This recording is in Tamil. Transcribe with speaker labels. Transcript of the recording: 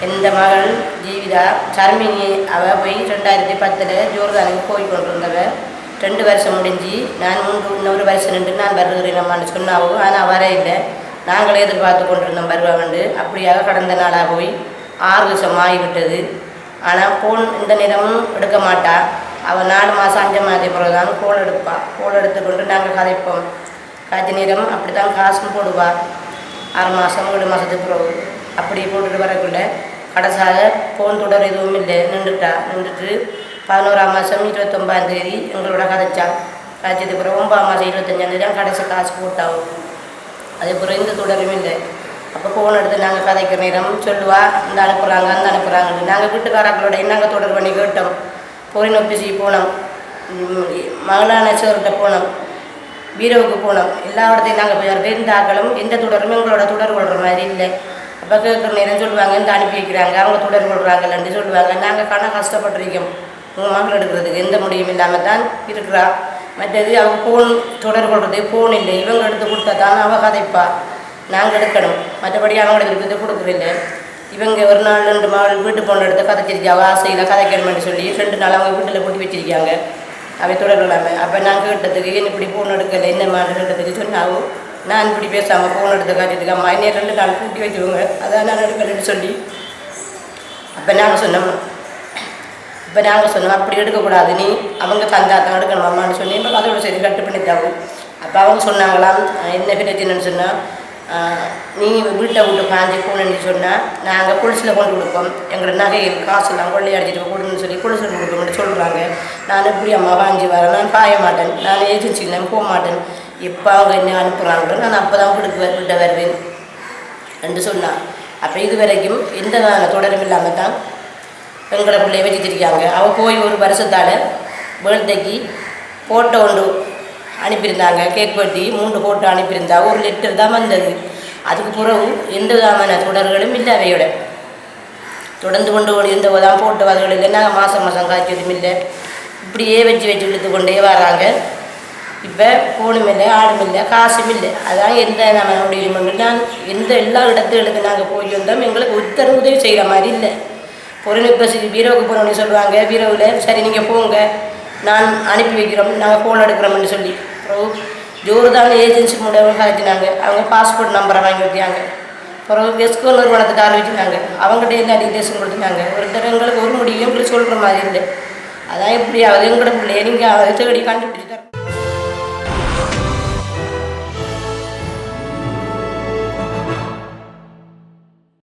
Speaker 1: எந்த மகள் ஜீவிதா சர்மினி அவள் போய் 2010 ஜோர்தானுக்கு போய் கொண்டிருந்தவ 2 வருஷம் முடிஞ்சு நான் இன்னொரு வருஷம் நின்று நான் வருகிறேன் சொன்னாவோ. ஆனால் வர இல்லை. நாங்களே எதிர்பார்த்து கொண்டிருந்தோம் வருவாண்டு. அப்படியாக கடந்த நாளாக போய் 6 வருஷம் ஆகிவிட்டது. ஆனால் ஃபோன் இந்த நேரமும் எடுக்க மாட்டா. அவள் 4 மாதம் 5 மாதம் பிறகு தான் கோல் எடுப்பாள். கோல் எடுத்துக்கொண்டு நாங்கள் கதைப்போம். காய்ச்ச நேரம் அப்படி தான் காசும் போடுவாள். 6 மாதம் 7 மாதத்துக்கு பிறகு அப்படி போட்டுட்டு வரக்குள்ள கடைசியாக ஃபோன் தொடர் எதுவும் இல்லை. நின்றுட்டு 11ஆம் மாதம் 29ஆம் தேதி எங்களோட கதைச்சா. காய்ச்சதுக்கு பிறகு 9ஆம் மாதம் 25ஆம் தேதி தான் கடைசி காசு போட்டாவும். அதே பிறகு இந்த தொடரும் இல்லை. அப்போ ஃபோன் எடுத்து நாங்கள் கதைக்கிற நேரம் சொல்லுவா இந்த அனுப்புகிறாங்க அந்த அனுப்புகிறாங்கன்னு. நாங்கள் வீட்டுக்காரங்களோட நாங்கள் தொடர் பண்ணி கேட்டோம். போரின் ஆஃபீஸுக்கு போனோம், மகளான சேர்கிட்ட போனோம், பீரோவுக்கு போனோம். எல்லா இடத்தையும் நாங்கள் போய் எந்த ஆக்களும் எந்த தொடரும் எங்களோட தொடர் கொள்கிற மாதிரி இல்லை. அப்போ கேட்குற நேரம் சொல்லுவாங்க இந்த அனுப்பி வைக்கிறாங்க அவங்க தொடர் கொள்கிறாங்கன்னு சொல்லுவாங்க. நாங்கள் கஷ்டப்பட்டிருக்கோம் உங்கள் மகள் எடுக்கிறதுக்கு எந்த முடியும் இல்லாமல் தான் இருக்கிறா. மற்றது அவங்க ஃபோன் தொடர் கொள்வது ஃபோன் இல்லை. இவங்க எடுத்து கொடுத்தா தான் அவள் கதைப்பா, நாங்கள் எடுக்கணும். மற்றபடி அவங்களோட விருப்பத்தை கொடுக்குறதில்லை. இவங்க ஒரு நாள் 2 மகள் வீட்டு போன எடுத்து கதைச்சிருக்காங்க. ஆசையில் கதைக்கணும்னு சொல்லி 2 நாள் அவங்க வீட்டில் போட்டி வச்சிருக்காங்க அவை தொடர் இல்லாமல். அப்போ நான் கேட்டதுக்கு என்ன இப்படி ஃபோன் எடுக்கலை இந்த மாதிரி கேட்டதுக்கு சொன்னாவோ நான் இப்படி பேசாமல் ஃபோன் எடுத்து காட்டிட்டு அம்மா என்னை 2 நாள் கூட்டி வச்சுக்கோங்க அதான் நான் எடுக்கலைன்னு சொல்லி. அப்போ நாங்கள் சொன்னோம் அப்படி எடுக்கக்கூடாது, நீ அவங்க தந்தாத்தான் எடுக்கணும் அம்மான்னு சொல்லி. இப்போ அதோட சரி கட்டு பண்ணிட்டாவும். அப்போ அவங்க சொன்னாங்களாம் என்ன பிரச்சனைன்னு சொன்னால் நீ வீட்டை விட்டு பாஞ்சு போகணுன்னு சொன்னால் நாங்கள் புலிஸில் கொண்டு கொடுப்போம், எங்களோட நகைகள் காசெல்லாம் கொள்ளையடிச்சிட்டு கொடுன்னு சொல்லி புலிஸில் கொடுப்போம்னு சொல்கிறாங்க. நான் இப்படி அம்மா பாஞ்சு வரேன், நான் பாய மாட்டேன், நான் ஏஜென்சியில் போக மாட்டேன். இப்போ அவங்க என்ன அனுப்புகிறாங்களோ நான் அப்போ தான் வீட்டை வருவேன் என்று சொன்னான். அப்போ இது வரைக்கும் எந்த தொடரும் இல்லாமல் தான் எங்களை பிள்ளைய வச்சுருக்காங்க. அவள் போய் ஒரு வருஷத்தால் பேர்த்டேக்கு ஃபோட்டோ ஒன்று அனுப்பியிருந்தாங்க. கேக் வெட்டி 3 ஃபோட்டோ அனுப்பியிருந்தா. ஒரு லெட்டர் தான் வந்தது. அதுக்கு பிறகு எந்த விதமான தொடர்களும் இல்லை. அவையோட தொடர்ந்து கொண்டு இருந்த தான் ஃபோட்டோ அதுகள் இல்லை. நாங்கள் மாதம் காய்ச்சதும் இல்லை. இப்படியே வச்சு இழுத்து கொண்டே வராங்க. இப்போ ஃபோனும் இல்லை, ஆடும் இல்லை, காசும் இல்லை. அதான் எந்த நம்ம முடியும். நான் எல்லா இடத்துகளுக்கு நாங்கள் போய் வந்தோம். எங்களுக்கு ஒருத்தர் உதவி செய்கிற மாதிரி இல்லை. பொருள் இப்போ பீரோவுக்கு போகணுன்னு சொல்லுவாங்க. பீரோவில் சரி நீங்கள் போங்க நான் அனுப்பி வைக்கிறோம், நாங்கள் ஃபோன் எடுக்கிறோம்னு சொல்லி. அப்புறம் ஜோர்தான் ஏஜென்சி மூலம் காய்ச்சினாங்க. அவங்க பாஸ்போர்ட் நம்பரை வாங்கி வைத்தாங்க. அப்புறம் எஸ்கோ நிறுவனத்துக்கு ஆரம்பிச்சுனாங்க. அவங்ககிட்ட எல்லா டீட்டெயில்ஸும் கொடுத்துட்டாங்க. ஒருத்தர் எங்களுக்கு ஒரு முடியும் எங்களுக்கு சொல்கிற மாதிரி இல்லை. அதான் எப்படியாவது எங்களோட பிள்ளைய நீங்கள் அதை தேடி கண்டுபிடிச்சிட்டு